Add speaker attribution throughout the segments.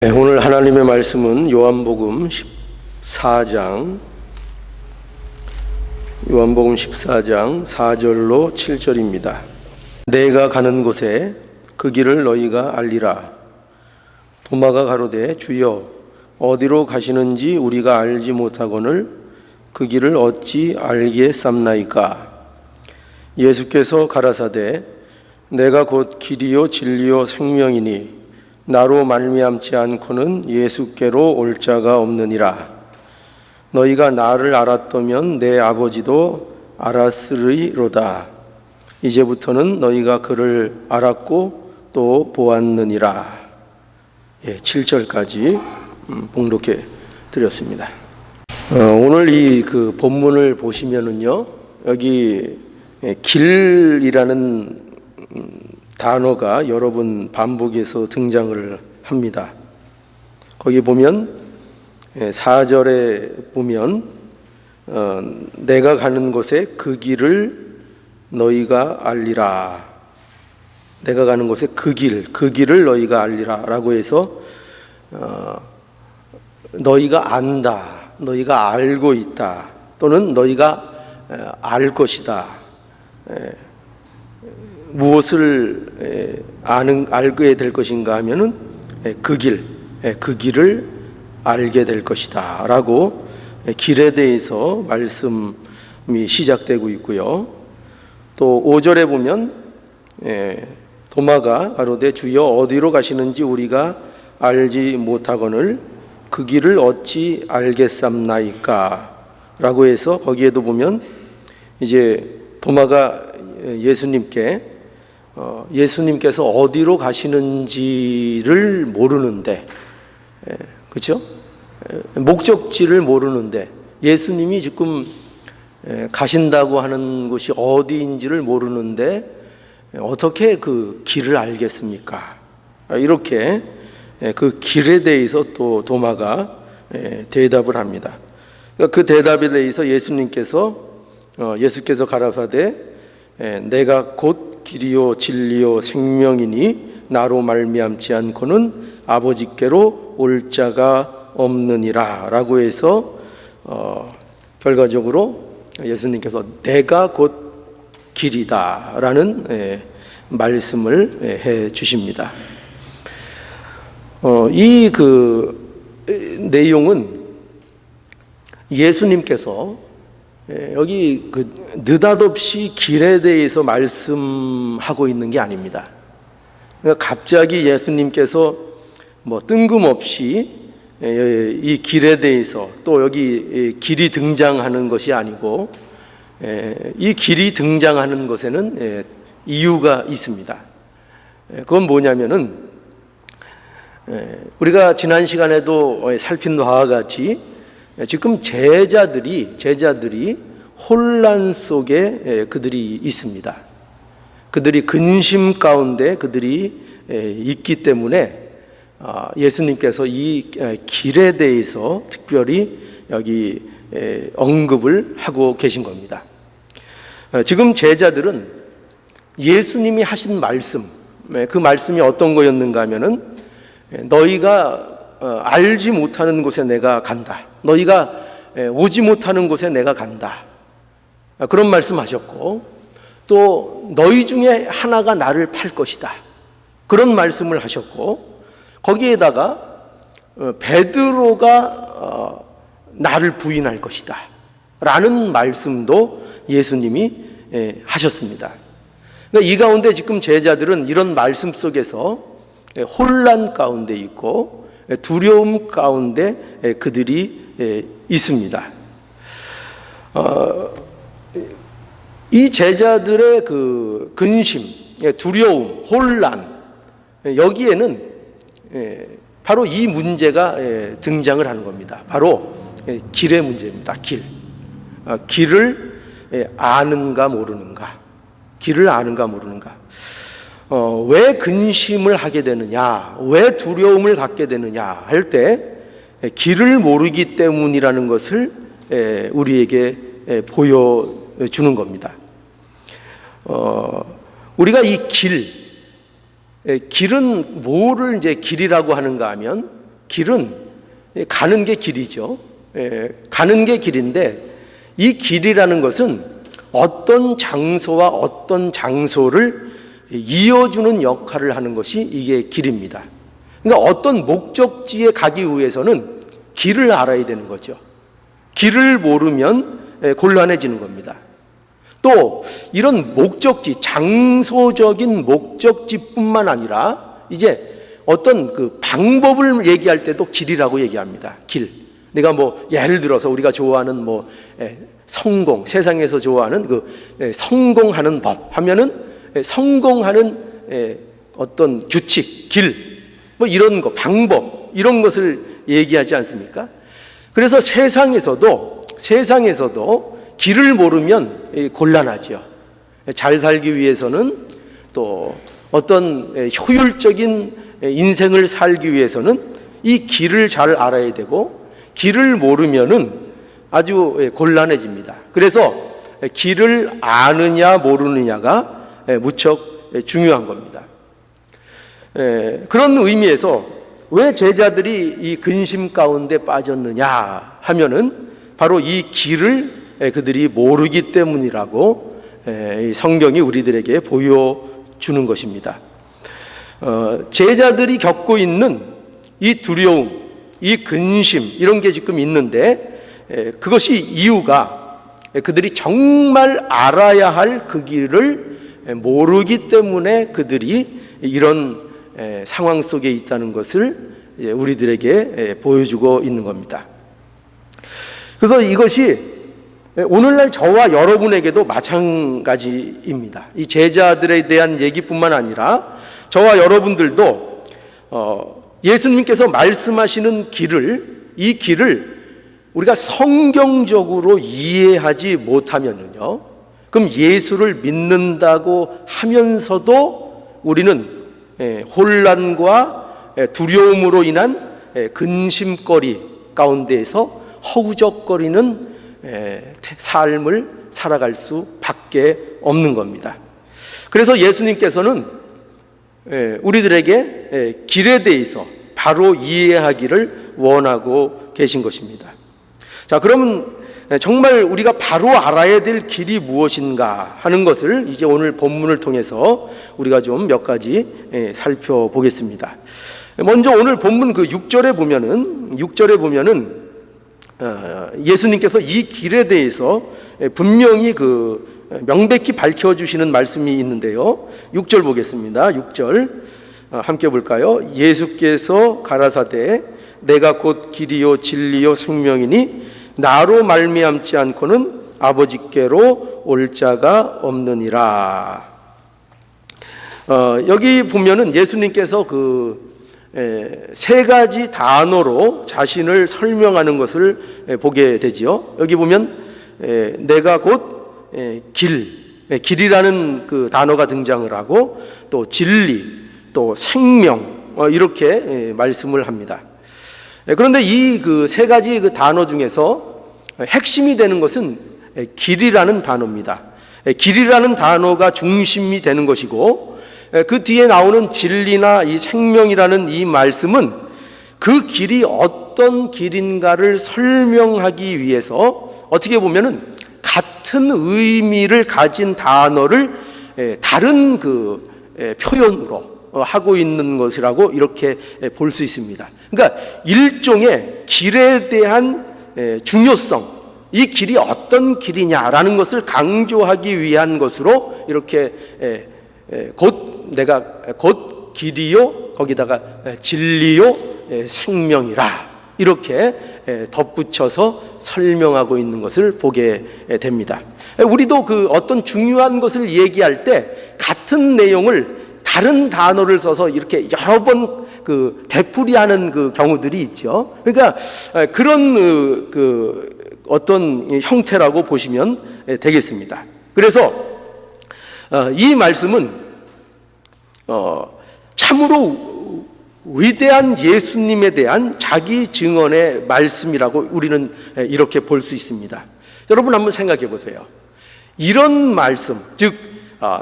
Speaker 1: 오늘 하나님의 말씀은 요한복음 14장 4절로 7절입니다. 내가 가는 곳에 그 길을 너희가 알리라. 도마가 가로되 주여 어디로 가시는지 우리가 알지 못하거늘 그 길을 어찌 알겠삼나이까. 예수께서 가라사대 내가 곧 길이요 진리요 생명이니 나로 말미암지 않고는 예수께로 올 자가 없느니라. 너희가 나를 알았다면 내 아버지도 알았으리로다. 이제부터는 너희가 그를 알았고 또 보았느니라. 7절까지 봉독해 드렸습니다. 오늘 이 본문을 보시면은요, 여기 길이라는 단어가 여러 번 반복해서 등장을 합니다. 거기 보면 4절에 보면 내가 가는 곳에 그 길을 너희가 알리라. 내가 가는 곳에 그 길을 너희가 알리라 라고 해서 너희가 안다, 너희가 알고 있다, 또는 너희가 알 것이다. 무엇을 알게 될 것인가 하면은 그 길을 알게 될 것이다 라고 길에 대해서 말씀이 시작되고 있고요. 또 5절에 보면 도마가 가로되 주여 어디로 가시는지 우리가 알지 못하거늘 그 길을 어찌 알겠삼나이까 라고 해서 거기에도 보면 이제 도마가 예수님께서 어디로 가시는지를 모르는데, 그렇죠? 목적지를 모르는데 예수님이 지금 가신다고 하는 곳이 어디인지를 모르는데 어떻게 그 길을 알겠습니까? 이렇게 그 길에 대해서 또 도마가 대답을 합니다. 그 대답에 대해서 예수께서 가라사대 내가 곧 길이요 진리요 생명이니 나로 말미암지 않고는 아버지께로 올 자가 없느니라 라고 해서 결과적으로 예수님께서 내가 곧 길이다 라는 말씀을 해 주십니다. 이 내용은 예수님께서 여기 느닷없이 길에 대해서 말씀하고 있는 게 아닙니다. 그러니까 갑자기 예수님께서 뜬금없이 이 길에 대해서 또 여기 길이 등장하는 것이 아니고 이 길이 등장하는 것에는 이유가 있습니다. 그건 뭐냐면은 우리가 지난 시간에도 살핀 바와 같이 지금 제자들이 혼란 속에 그들이 있습니다. 그들이 근심 가운데 그들이 있기 때문에 예수님께서 이 길에 대해서 특별히 여기 언급을 하고 계신 겁니다. 지금 제자들은 예수님이 하신 말씀, 그 말씀이 어떤 거였는가 하면은 너희가 알지 못하는 곳에 내가 간다. 너희가 오지 못하는 곳에 내가 간다. 그런 말씀하셨고, 또 너희 중에 하나가 나를 팔 것이다. 그런 말씀을 하셨고, 거기에다가 베드로가 나를 부인할 것이다 라는 말씀도 예수님이 하셨습니다. 그러니까 이 가운데 지금 제자들은 이런 말씀 속에서 혼란 가운데 있고 두려움 가운데 그들이 있습니다. 이 제자들의 그 근심, 두려움, 혼란, 여기에는 바로 이 문제가 등장을 하는 겁니다. 바로 길의 문제입니다. 길을 아는가 모르는가, 길을 아는가 모르는가. 왜 근심을 하게 되느냐, 왜 두려움을 갖게 되느냐 할 때 길을 모르기 때문이라는 것을 우리에게 보여주는 겁니다. 우리가 이 길은 뭐를 이제 길이라고 하는가 하면 길은 가는 게 길이죠. 가는 게 길인데 이 길이라는 것은 어떤 장소와 어떤 장소를 이어주는 역할을 하는 것이 이게 길입니다. 그러니까 어떤 목적지에 가기 위해서는 길을 알아야 되는 거죠. 길을 모르면 곤란해지는 겁니다. 또 이런 목적지, 장소적인 목적지뿐만 아니라 이제 어떤 그 방법을 얘기할 때도 길이라고 얘기합니다. 길. 내가 뭐 예를 들어서 우리가 좋아하는 뭐 성공, 세상에서 좋아하는 그 성공하는 법 하면은 성공하는 어떤 규칙, 길, 뭐 이런 거, 방법 이런 것을 얘기하지 않습니까? 그래서 세상에서도 길을 모르면 곤란하죠. 잘 살기 위해서는 또 어떤 효율적인 인생을 살기 위해서는 이 길을 잘 알아야 되고 길을 모르면은 아주 곤란해집니다. 그래서 길을 아느냐 모르느냐가 무척 중요한 겁니다. 그런 의미에서 왜 제자들이 이 근심 가운데 빠졌느냐 하면은 바로 이 길을 그들이 모르기 때문이라고 성경이 우리들에게 보여주는 것입니다. 제자들이 겪고 있는 이 두려움, 이 근심 이런 게 지금 있는데 그것이 이유가 그들이 정말 알아야 할 그 길을 모르기 때문에 그들이 이런 상황 속에 있다는 것을 우리들에게 보여주고 있는 겁니다. 그래서 이것이 오늘날 저와 여러분에게도 마찬가지입니다. 이 제자들에 대한 얘기뿐만 아니라 저와 여러분들도 예수님께서 말씀하시는 이 길을 우리가 성경적으로 이해하지 못하면요, 그럼 예수를 믿는다고 하면서도 우리는 혼란과 두려움으로 인한 근심거리 가운데에서 허우적거리는 삶을 살아갈 수밖에 없는 겁니다. 그래서 예수님께서는 우리들에게 길에 대해서 바로 이해하기를 원하고 계신 것입니다. 자, 그러면 정말 우리가 바로 알아야 될 길이 무엇인가 하는 것을 이제 오늘 본문을 통해서 우리가 좀 몇 가지 살펴보겠습니다. 먼저 오늘 본문 그 6절에 보면은 예수님께서 이 길에 대해서 분명히 명백히 밝혀주시는 말씀이 있는데요. 6절 보겠습니다. 6절 함께 볼까요? 예수께서 가라사대 내가 곧 길이요 진리요 생명이니 나로 말미암지 않고는 아버지께로 올 자가 없느니라. 여기 보면은 예수님께서 세 가지 단어로 자신을 설명하는 것을 보게 되지요. 여기 보면 내가 곧 길이라는 그 단어가 등장을 하고 또 진리, 또 생명 이렇게 말씀을 합니다. 그런데 이 세 가지 그 단어 중에서 핵심이 되는 것은 길이라는 단어입니다. 길이라는 단어가 중심이 되는 것이고 그 뒤에 나오는 진리나 이 생명이라는 이 말씀은 그 길이 어떤 길인가를 설명하기 위해서 어떻게 보면은 같은 의미를 가진 단어를 다른 표현으로 하고 있는 것이라고 이렇게 볼 수 있습니다. 그러니까 일종의 길에 대한 중요성, 이 길이 어떤 길이냐라는 것을 강조하기 위한 것으로 이렇게 내가 곧 길이요 거기다가 진리요 생명이라 이렇게 덧붙여서 설명하고 있는 것을 보게 됩니다. 우리도 어떤 중요한 것을 얘기할 때 같은 내용을 다른 단어를 써서 이렇게 여러 번 되풀이하는 경우들이 있죠. 그러니까 그런 어떤 형태라고 보시면 되겠습니다. 그래서 이 말씀은 참으로 위대한 예수님에 대한 자기 증언의 말씀이라고 우리는 이렇게 볼 수 있습니다. 여러분 한번 생각해 보세요. 이런 말씀, 즉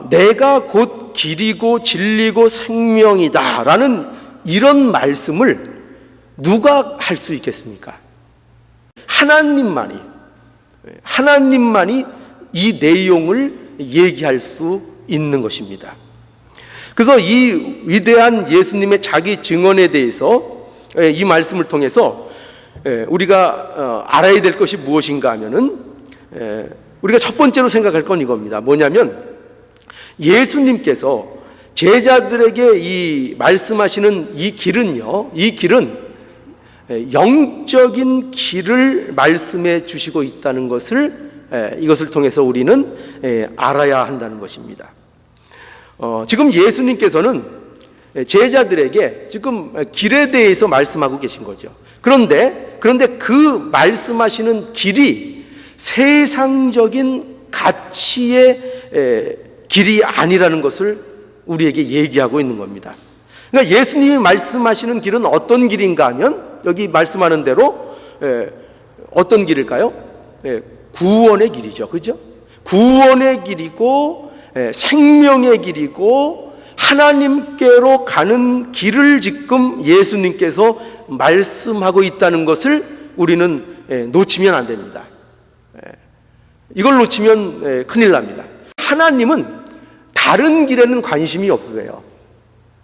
Speaker 1: 내가 곧 길이고 진리고 생명이다 라는 이런 말씀을 누가 할 수 있겠습니까? 하나님만이 이 내용을 얘기할 수 있는 것입니다. 그래서 이 위대한 예수님의 자기 증언에 대해서 이 말씀을 통해서 우리가 알아야 될 것이 무엇인가 하면은 우리가 첫 번째로 생각할 건 이겁니다. 뭐냐면 예수님께서 제자들에게 이 말씀하시는 이 길은 영적인 길을 말씀해 주시고 있다는 것을 이것을 통해서 우리는 알아야 한다는 것입니다. 지금 예수님께서는 제자들에게 지금 길에 대해서 말씀하고 계신 거죠. 그런데 그 말씀하시는 길이 세상적인 가치의 길이 아니라는 것을 우리에게 얘기하고 있는 겁니다. 그러니까 예수님이 말씀하시는 길은 어떤 길인가 하면 여기 말씀하는 대로 어떤 길일까요? 구원의 길이죠. 그죠? 구원의 길이고 생명의 길이고 하나님께로 가는 길을 지금 예수님께서 말씀하고 있다는 것을 우리는 놓치면 안 됩니다. 이걸 놓치면 큰일 납니다. 하나님은 다른 길에는 관심이 없으세요.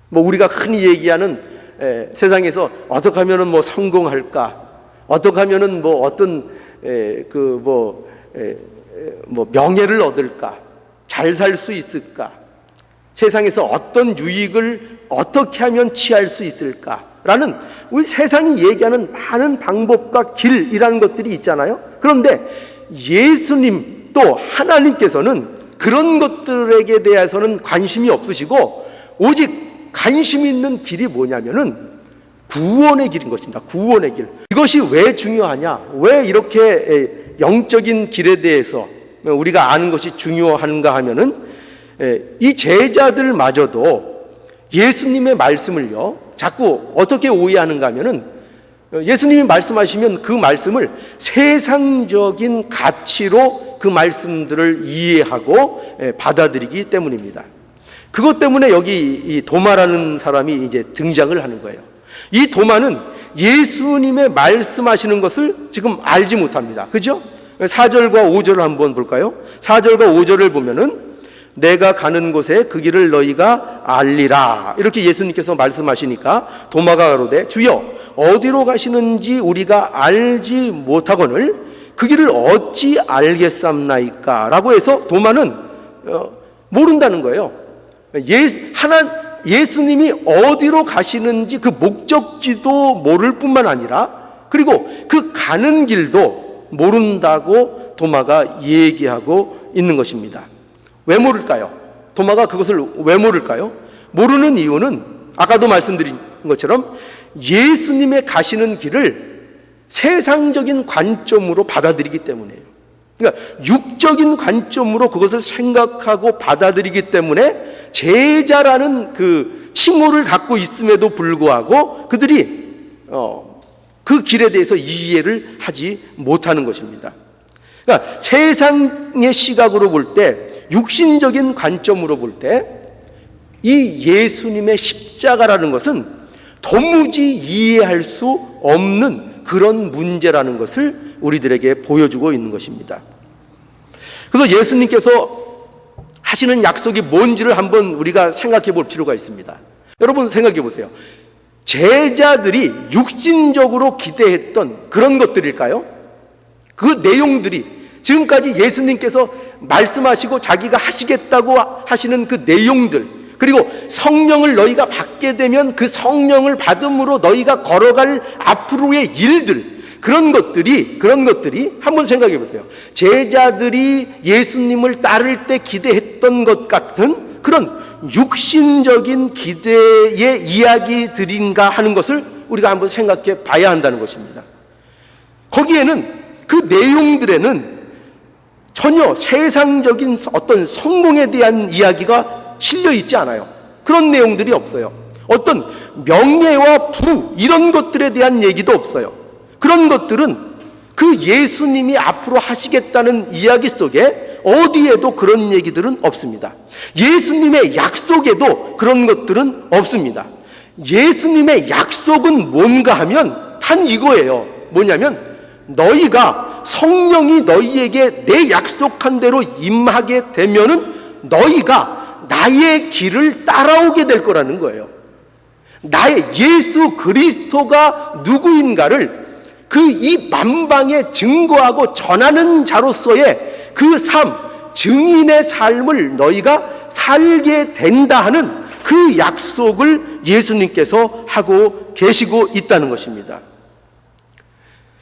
Speaker 1: 뭐 우리가 흔히 얘기하는 세상에서 어떻게 하면은 뭐 성공할까, 어떻게 하면은 뭐 어떤 명예를 얻을까, 잘 살 수 있을까, 세상에서 어떤 유익을 어떻게 하면 취할 수 있을까라는 우리 세상이 얘기하는 많은 방법과 길이라는 것들이 있잖아요. 그런데 예수님 또 하나님께서는 그런 것들에게 대해서는 관심이 없으시고 오직 관심 있는 길이 뭐냐면은 구원의 길인 것입니다. 구원의 길. 이것이 왜 중요하냐? 왜 이렇게 영적인 길에 대해서 우리가 아는 것이 중요한가 하면은 이 제자들마저도 예수님의 말씀을요 자꾸 어떻게 오해하는가 하면은 예수님이 말씀하시면 그 말씀을 세상적인 가치로 그 말씀들을 이해하고 받아들이기 때문입니다. 그것 때문에 여기 이 도마라는 사람이 이제 등장을 하는 거예요. 이 도마는 예수님의 말씀하시는 것을 지금 알지 못합니다. 그죠? 4절과 5절을 한번 볼까요? 4절과 5절을 보면은 내가 가는 곳에 그 길을 너희가 알리라 이렇게 예수님께서 말씀하시니까 도마가 가로되 주여 어디로 가시는지 우리가 알지 못하거늘 그 길을 어찌 알겠삼나이까 라고 해서 도마는 모른다는 거예요. 예수님이 어디로 가시는지 그 목적지도 모를 뿐만 아니라 그리고 그 가는 길도 모른다고 도마가 얘기하고 있는 것입니다. 왜 모를까요? 도마가 그것을 왜 모를까요? 모르는 이유는 아까도 말씀드린 것처럼 예수님의 가시는 길을 세상적인 관점으로 받아들이기 때문이에요. 그러니까 육적인 관점으로 그것을 생각하고 받아들이기 때문에 제자라는 그 칭호를 갖고 있음에도 불구하고 그들이 그 길에 대해서 이해를 하지 못하는 것입니다. 그러니까 세상의 시각으로 볼 때, 육신적인 관점으로 볼 때 이 예수님의 십자가라는 것은 도무지 이해할 수 없는 그런 문제라는 것을 우리들에게 보여주고 있는 것입니다. 그래서 예수님께서 하시는 약속이 뭔지를 한번 우리가 생각해 볼 필요가 있습니다. 여러분 생각해 보세요. 제자들이 육신적으로 기대했던 그런 것들일까요? 그 내용들이 지금까지 예수님께서 말씀하시고 자기가 하시겠다고 하시는 그 내용들, 그리고 성령을 너희가 받게 되면 그 성령을 받음으로 너희가 걸어갈 앞으로의 일들, 그런 것들이 한번 생각해 보세요. 제자들이 예수님을 따를 때 기대했던 것 같은 그런 육신적인 기대의 이야기들인가 하는 것을 우리가 한번 생각해 봐야 한다는 것입니다. 거기에는 그 내용들에는 전혀 세상적인 어떤 성공에 대한 이야기가 실려 있지 않아요. 그런 내용들이 없어요. 어떤 명예와 부 이런 것들에 대한 얘기도 없어요. 그런 것들은 그 예수님이 앞으로 하시겠다는 이야기 속에 어디에도 그런 얘기들은 없습니다. 예수님의 약속에도 그런 것들은 없습니다. 예수님의 약속은 뭔가 하면 한 이거예요. 뭐냐면 너희가 성령이 너희에게 내 약속한 대로 임하게 되면은 너희가 나의 길을 따라오게 될 거라는 거예요. 나의 예수 그리스도가 누구인가를 그 이 만방에 증거하고 전하는 자로서의 그 삶, 증인의 삶을 너희가 살게 된다 하는 그 약속을 예수님께서 하고 계시고 있다는 것입니다.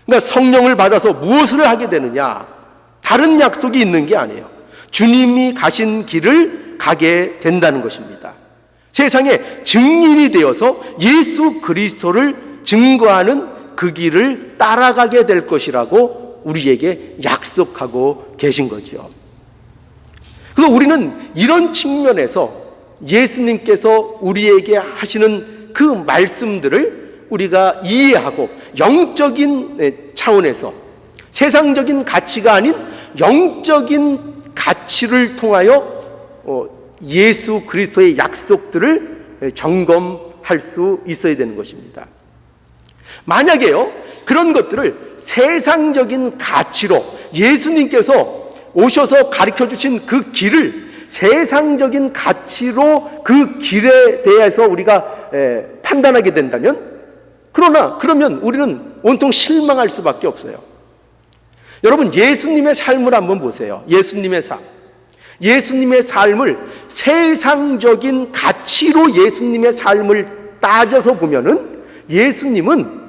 Speaker 1: 그러니까 성령을 받아서 무엇을 하게 되느냐? 다른 약속이 있는 게 아니에요. 주님이 가신 길을 가게 된다는 것입니다. 세상에 증인이 되어서 예수 그리스도를 증거하는 그 길을 따라가게 될 것이라고 우리에게 약속하고 계신 거죠. 그래서 우리는 이런 측면에서 예수님께서 우리에게 하시는 그 말씀들을 우리가 이해하고 영적인 차원에서 세상적인 가치가 아닌 영적인 가치를 통하여 예수 그리스도의 약속들을 점검할 수 있어야 되는 것입니다. 만약에요, 그런 것들을 세상적인 가치로 예수님께서 오셔서 가르쳐 주신 그 길을 세상적인 가치로 그 길에 대해서 우리가 판단하게 된다면, 그러면 우리는 온통 실망할 수밖에 없어요. 여러분, 예수님의 삶을 한번 보세요. 예수님의 삶. 예수님의 삶을 세상적인 가치로 예수님의 삶을 따져서 보면은 예수님은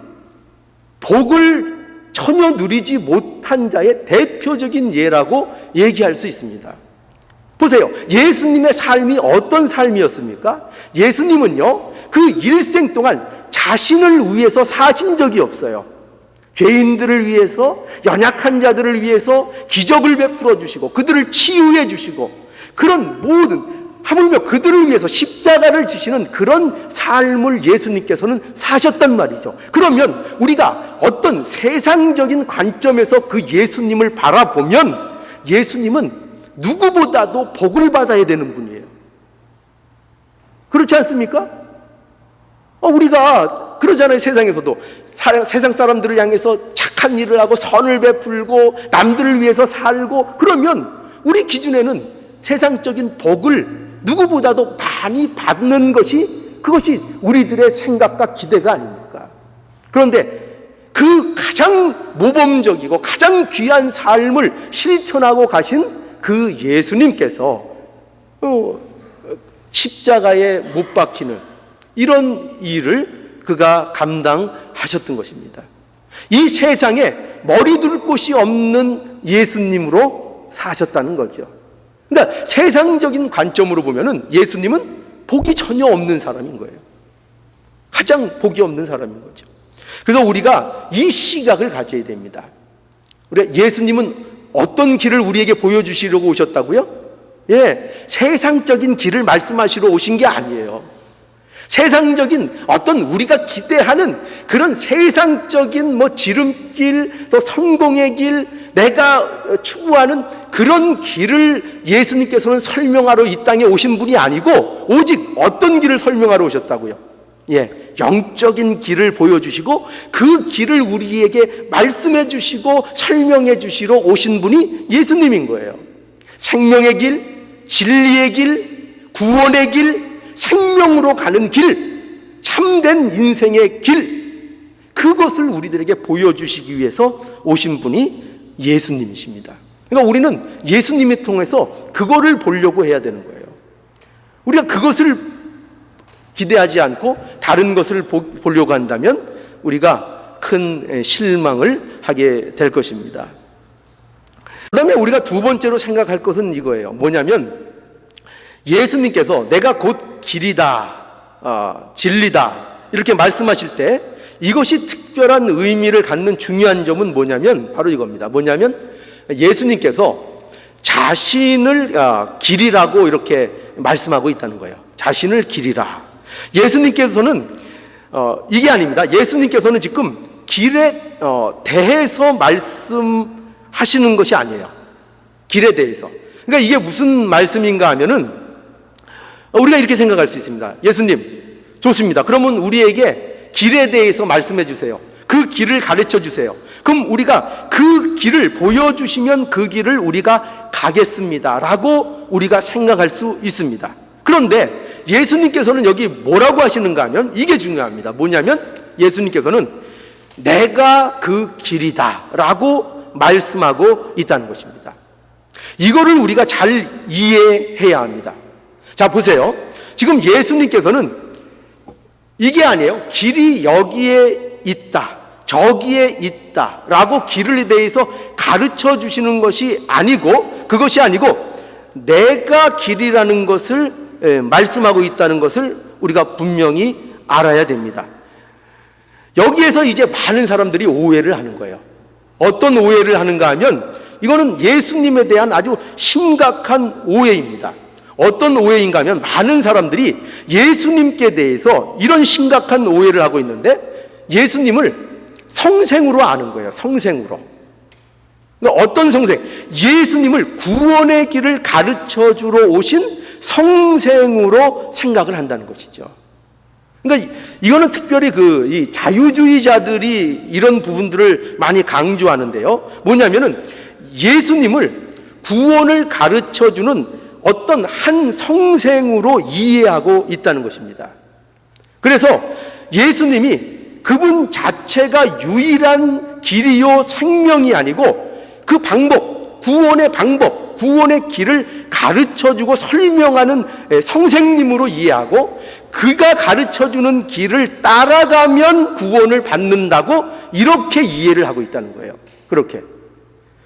Speaker 1: 복을 전혀 누리지 못한 자의 대표적인 예라고 얘기할 수 있습니다. 보세요. 예수님의 삶이 어떤 삶이었습니까? 예수님은요, 그 일생 동안 자신을 위해서 사신 적이 없어요. 죄인들을 위해서, 연약한 자들을 위해서 기적을 베풀어 주시고 그들을 치유해 주시고 그런 모든, 하물며 그들을 위해서 십자가를 지시는 그런 삶을 예수님께서는 사셨단 말이죠. 그러면 우리가 어떤 세상적인 관점에서 그 예수님을 바라보면 예수님은 누구보다도 복을 받아야 되는 분이에요. 그렇지 않습니까? 우리가 그러잖아요. 세상에서도 세상 사람들을 향해서 착한 일을 하고 선을 베풀고 남들을 위해서 살고, 그러면 우리 기준에는 세상적인 복을 누구보다도 많이 받는 그것이 우리들의 생각과 기대가 아닙니까? 그런데 그 가장 모범적이고 가장 귀한 삶을 실천하고 가신 그 예수님께서 십자가에 못 박히는 이런 일을 그가 감당하셨던 것입니다. 이 세상에 머리 둘 곳이 없는 예수님으로 사셨다는 거죠. 그러니까 세상적인 관점으로 보면은 예수님은 복이 전혀 없는 사람인 거예요. 가장 복이 없는 사람인 거죠. 그래서 우리가 이 시각을 가져야 됩니다. 우리 예수님은 어떤 길을 우리에게 보여주시려고 오셨다고요? 세상적인 길을 말씀하시러 오신 게 아니에요. 세상적인 어떤 우리가 기대하는 그런 세상적인 지름길, 또 성공의 길, 내가 추구하는 그런 길을 예수님께서는 설명하러 이 땅에 오신 분이 아니고 오직 어떤 길을 설명하러 오셨다고요? 영적인 길을 보여주시고 그 길을 우리에게 말씀해 주시고 설명해 주시러 오신 분이 예수님인 거예요. 생명의 길, 진리의 길, 구원의 길, 생명으로 가는 길, 참된 인생의 길, 그것을 우리들에게 보여주시기 위해서 오신 분이 예수님이십니다. 그러니까 우리는 예수님을 통해서 그거를 보려고 해야 되는 거예요. 우리가 그것을 기대하지 않고 다른 것을 보려고 한다면 우리가 큰 실망을 하게 될 것입니다. 그 다음에 우리가 두 번째로 생각할 것은 이거예요. 뭐냐면 예수님께서 내가 곧 길이다, 진리다 이렇게 말씀하실 때 이것이 특별한 의미를 갖는 중요한 점은 뭐냐면 바로 이겁니다. 뭐냐면 예수님께서 자신을 길이라고 이렇게 말씀하고 있다는 거예요. 자신을 길이라. 예수님께서는 이게 아닙니다. 예수님께서는 지금 길에 대해서 말씀하시는 것이 아니에요. 길에 대해서. 그러니까 이게 무슨 말씀인가 하면은 우리가 이렇게 생각할 수 있습니다. 예수님, 좋습니다. 그러면 우리에게 길에 대해서 말씀해 주세요. 그 길을 가르쳐 주세요. 그럼 우리가 그 길을 보여주시면 그 길을 우리가 가겠습니다 라고 우리가 생각할 수 있습니다. 그런데 예수님께서는 여기 뭐라고 하시는가 하면 이게 중요합니다. 뭐냐면 예수님께서는 내가 그 길이다 라고 말씀하고 있다는 것입니다. 이거를 우리가 잘 이해해야 합니다. 자, 보세요. 지금 예수님께서는 이게 아니에요. 길이 여기에 있다, 저기에 있다 라고 길에 대해서 가르쳐 주시는 것이 아니고, 그것이 아니고 내가 길이라는 것을 말씀하고 있다는 것을 우리가 분명히 알아야 됩니다. 여기에서 이제 많은 사람들이 오해를 하는 거예요. 어떤 오해를 하는가 하면 이거는 예수님에 대한 아주 심각한 오해입니다. 어떤 오해인가 하면 많은 사람들이 예수님께 대해서 이런 심각한 오해를 하고 있는데 예수님을 성생으로 아는 거예요. 성생으로. 그러니까 어떤 성생? 예수님을 구원의 길을 가르쳐 주러 오신 성생으로 생각을 한다는 것이죠. 그러니까 이거는 특별히 이 자유주의자들이 이런 부분들을 많이 강조하는데요. 뭐냐면은 예수님을 구원을 가르쳐 주는 어떤 한 성생으로 이해하고 있다는 것입니다. 그래서 예수님이 그분 자체가 유일한 길이요 생명이 아니고 그 방법, 구원의 방법, 구원의 길을 가르쳐주고 설명하는 성생님으로 이해하고 그가 가르쳐주는 길을 따라가면 구원을 받는다고 이렇게 이해를 하고 있다는 거예요. 그렇게.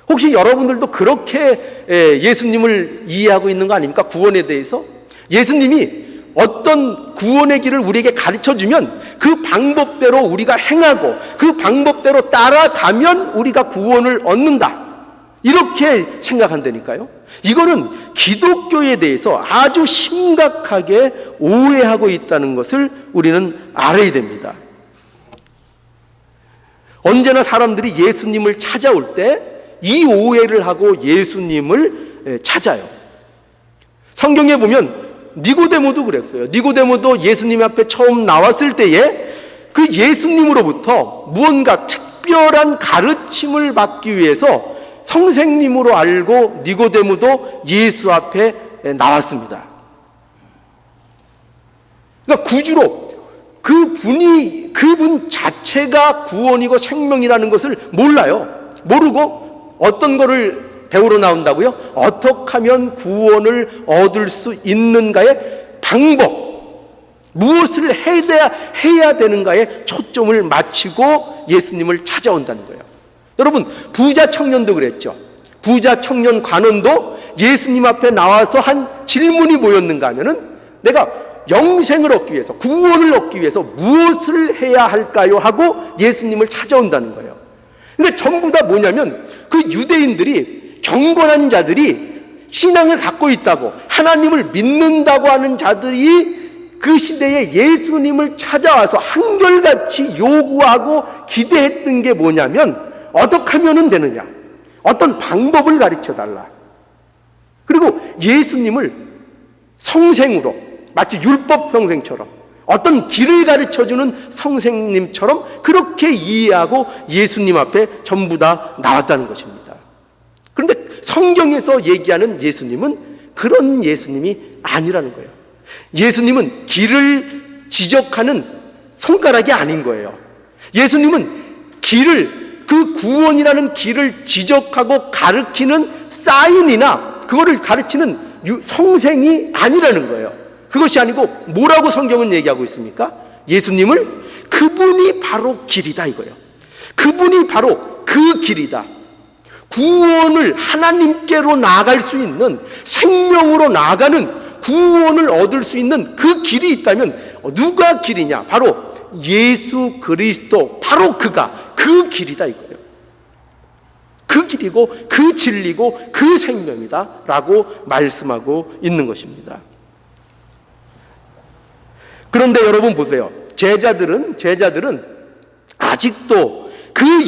Speaker 1: 혹시 여러분들도 그렇게 예수님을 이해하고 있는 거 아닙니까? 구원에 대해서? 예수님이 어떤 구원의 길을 우리에게 가르쳐주면 그 방법대로 우리가 행하고 그 방법대로 따라가면 우리가 구원을 얻는다. 이렇게 생각한다니까요. 이거는 기독교에 대해서 아주 심각하게 오해하고 있다는 것을 우리는 알아야 됩니다. 언제나 사람들이 예수님을 찾아올 때 이 오해를 하고 예수님을 찾아요. 성경에 보면 니고데모도 그랬어요. 니고데모도 예수님 앞에 처음 나왔을 때에 그 예수님으로부터 무언가 특별한 가르침을 받기 위해서 성생님으로 알고 니고데모도 예수 앞에 나왔습니다. 그러니까 구주로 그분 자체가 구원이고 생명이라는 것을 몰라요. 모르고 어떤 거를 배우러 나온다고요? 어떻게 하면 구원을 얻을 수 있는가의 방법, 무엇을 해야 되는가에 초점을 맞추고 예수님을 찾아온다는 거예요. 여러분, 부자 청년도 그랬죠. 부자 청년 관원도 예수님 앞에 나와서 한 질문이 뭐였는가 하면은 내가 영생을 얻기 위해서, 구원을 얻기 위해서 무엇을 해야 할까요? 하고 예수님을 찾아온다는 거예요. 근데 전부 다 뭐냐면 그 유대인들이, 경건한 자들이, 신앙을 갖고 있다고 하나님을 믿는다고 하는 자들이 그 시대에 예수님을 찾아와서 한결같이 요구하고 기대했던 게 뭐냐면 어떻게 하면 되느냐, 어떤 방법을 가르쳐달라. 그리고 예수님을 성생으로, 마치 율법 성생처럼 어떤 길을 가르쳐주는 성생님처럼 그렇게 이해하고 예수님 앞에 전부 다 나왔다는 것입니다. 그런데 성경에서 얘기하는 예수님은 그런 예수님이 아니라는 거예요. 예수님은 길을 지적하는 손가락이 아닌 거예요. 예수님은 그 구원이라는 길을 지적하고 가르치는 사인이나 그거를 가르치는 성생이 아니라는 거예요. 그것이 아니고 뭐라고 성경은 얘기하고 있습니까? 예수님을 그분이 바로 길이다 이거예요. 그분이 바로 그 길이다. 구원을 하나님께로 나아갈 수 있는, 생명으로 나아가는, 구원을 얻을 수 있는 그 길이 있다면 누가 길이냐? 바로 예수 그리스도, 바로 그가 그 길이다 이거예요. 그 길이고 그 진리고 그 생명이다 라고 말씀하고 있는 것입니다. 그런데 여러분 보세요. 제자들은 아직도 그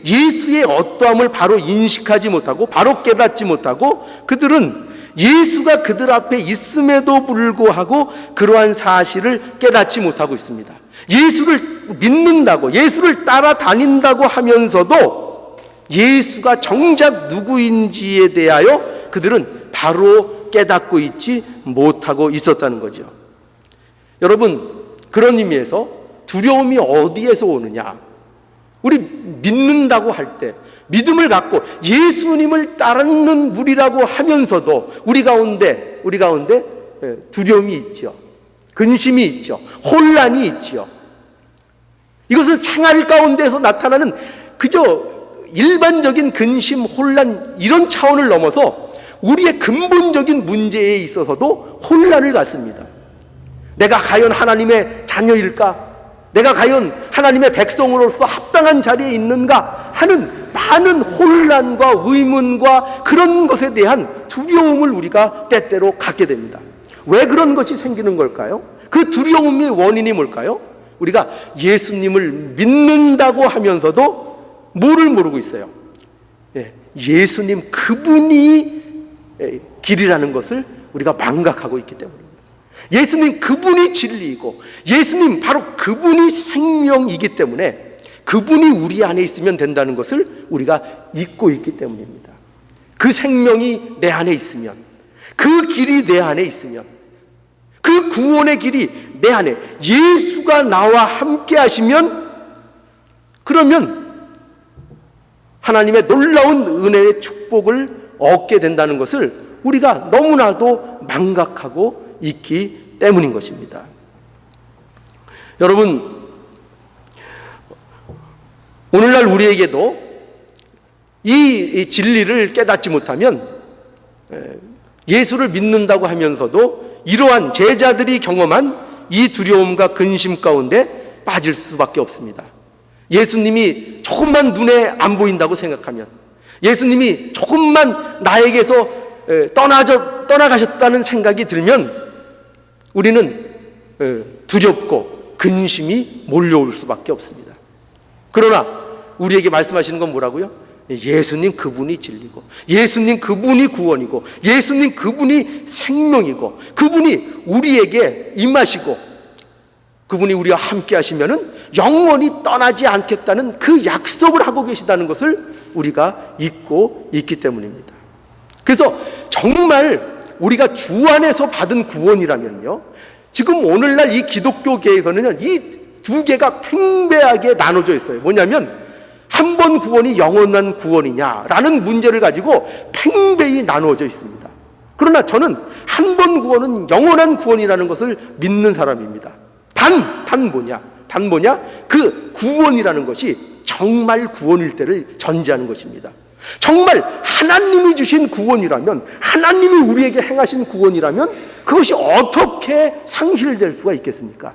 Speaker 1: 예수의 어떠함을 바로 인식하지 못하고 바로 깨닫지 못하고 그들은 예수가 그들 앞에 있음에도 불구하고 그러한 사실을 깨닫지 못하고 있습니다. 예수를 믿는다고, 예수를 따라다닌다고 하면서도 예수가 정작 누구인지에 대하여 그들은 바로 깨닫고 있지 못하고 있었다는 거죠. 여러분, 그런 의미에서 두려움이 어디에서 오느냐? 우리 믿는다고 할 때, 믿음을 갖고 예수님을 따르는 무리라고 하면서도 우리 가운데 두려움이 있죠. 근심이 있죠. 혼란이 있죠. 이것은 생활 가운데서 나타나는 그저 일반적인 근심, 혼란 이런 차원을 넘어서 우리의 근본적인 문제에 있어서도 혼란을 갖습니다. 내가 과연 하나님의 자녀일까? 내가 과연 하나님의 백성으로서 합당한 자리에 있는가 하는 많은 혼란과 의문과 그런 것에 대한 두려움을 우리가 때때로 갖게 됩니다. 왜 그런 것이 생기는 걸까요? 그 두려움의 원인이 뭘까요? 우리가 예수님을 믿는다고 하면서도 뭐를 모르고 있어요? 예수님 그분이 길이라는 것을 우리가 망각하고 있기 때문입니다. 예수님 그분이 진리이고 예수님 바로 그분이 생명이기 때문에 그분이 우리 안에 있으면 된다는 것을 우리가 잊고 있기 때문입니다. 그 생명이 내 안에 있으면, 그 길이 내 안에 있으면, 그 구원의 길이 내 안에 예수가 나와 함께 하시면, 그러면 하나님의 놀라운 은혜의 축복을 얻게 된다는 것을 우리가 너무나도 망각하고 있기 때문인 것입니다. 여러분, 오늘날 우리에게도 이 진리를 깨닫지 못하면 예수를 믿는다고 하면서도 이러한 제자들이 경험한 이 두려움과 근심 가운데 빠질 수밖에 없습니다. 예수님이 조금만 눈에 안 보인다고 생각하면, 예수님이 조금만 나에게서 떠나가셨다는 생각이 들면 우리는 두렵고 근심이 몰려올 수밖에 없습니다. 그러나 우리에게 말씀하시는 건 뭐라고요? 예수님 그분이 진리고, 예수님 그분이 구원이고, 예수님 그분이 생명이고, 그분이 우리에게 임하시고, 그분이 우리와 함께 하시면은 영원히 떠나지 않겠다는 그 약속을 하고 계시다는 것을 우리가 잊고 있기 때문입니다. 그래서 정말 우리가 주 안에서 받은 구원이라면요, 지금 오늘날 이 기독교계에서는 이 두 개가 팽배하게 나눠져 있어요. 뭐냐면 한 번 구원이 영원한 구원이냐라는 문제를 가지고 팽배히 나누어져 있습니다. 그러나 저는 한 번 구원은 영원한 구원이라는 것을 믿는 사람입니다. 단 뭐냐? 그 구원이라는 것이 정말 구원일 때를 전제하는 것입니다. 정말 하나님이 주신 구원이라면, 하나님이 우리에게 행하신 구원이라면 그것이 어떻게 상실될 수가 있겠습니까?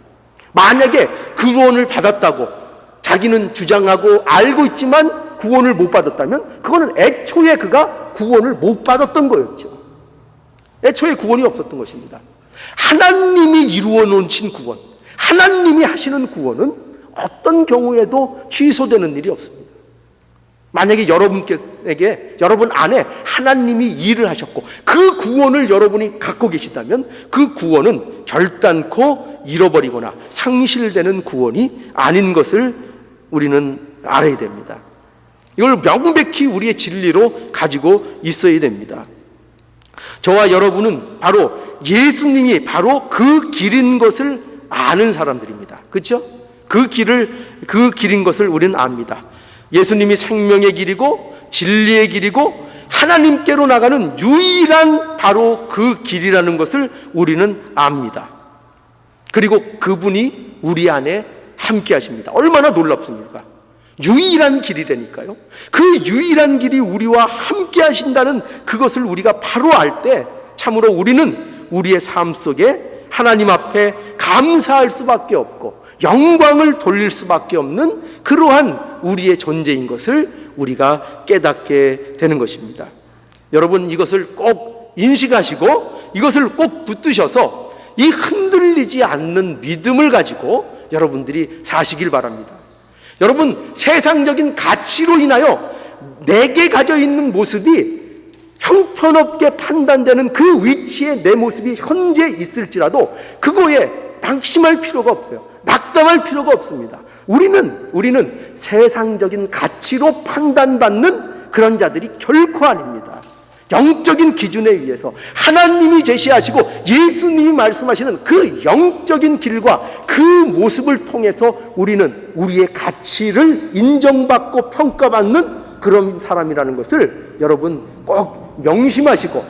Speaker 1: 만약에 그 구원을 받았다고 자기는 주장하고 알고 있지만 구원을 못 받았다면 그거는 애초에 그가 구원을 못 받았던 거였죠. 애초에 구원이 없었던 것입니다. 하나님이 이루어 놓으신 구원, 하나님이 하시는 구원은 어떤 경우에도 취소되는 일이 없습니다. 만약에 여러분 안에 하나님이 일을 하셨고 그 구원을 여러분이 갖고 계시다면 그 구원은 결단코 잃어버리거나 상실되는 구원이 아닌 것을 우리는 알아야 됩니다. 이걸 명백히 우리의 진리로 가지고 있어야 됩니다. 저와 여러분은 바로 예수님이 바로 그 길인 것을 아는 사람들입니다. 그렇죠? 그 길인 것을 우리는 압니다. 예수님이 생명의 길이고 진리의 길이고 하나님께로 나가는 유일한 바로 그 길이라는 것을 우리는 압니다. 그리고 그분이 우리 안에 함께 하십니다. 얼마나 놀랍습니까? 유일한 길이라니까요. 그 유일한 길이 우리와 함께 하신다는 그것을 우리가 바로 알 때 참으로 우리는 우리의 삶 속에 하나님 앞에 감사할 수밖에 없고 영광을 돌릴 수밖에 없는 그러한 우리의 존재인 것을 우리가 깨닫게 되는 것입니다. 여러분, 이것을 꼭 인식하시고 이것을 꼭 붙드셔서 이 흔들리지 않는 믿음을 가지고 여러분들이 사시길 바랍니다. 여러분, 세상적인 가치로 인하여 내게 가져 있는 모습이 형편없게 판단되는 그 위치에 내 모습이 현재 있을지라도 그거에 낙심할 필요가 없어요. 낙담할 필요가 없습니다. 우리는 세상적인 가치로 판단받는 그런 자들이 결코 아닙니다. 영적인 기준에 의해서 하나님이 제시하시고 예수님이 말씀하시는 그 영적인 길과 그 모습을 통해서 우리는 우리의 가치를 인정받고 평가받는 그런 사람이라는 것을 여러분 꼭 명심하시고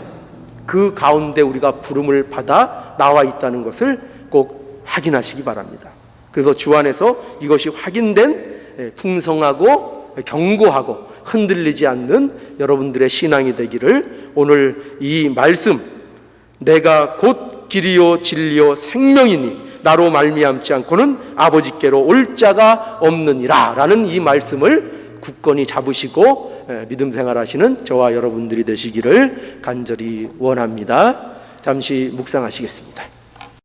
Speaker 1: 그 가운데 우리가 부름을 받아 나와 있다는 것을 꼭 확인하시기 바랍니다. 그래서 주 안에서 이것이 확인된 풍성하고 견고하고 흔들리지 않는 여러분들의 신앙이 되기를 오늘 이 말씀, 내가 곧 길이요 진리요 생명이니 나로 말미암지 않고는 아버지께로 올 자가 없느니라 라는 이 말씀을 굳건히 잡으시고 믿음 생활하시는 저와 여러분들이 되시기를 간절히 원합니다. 잠시 묵상하시겠습니다.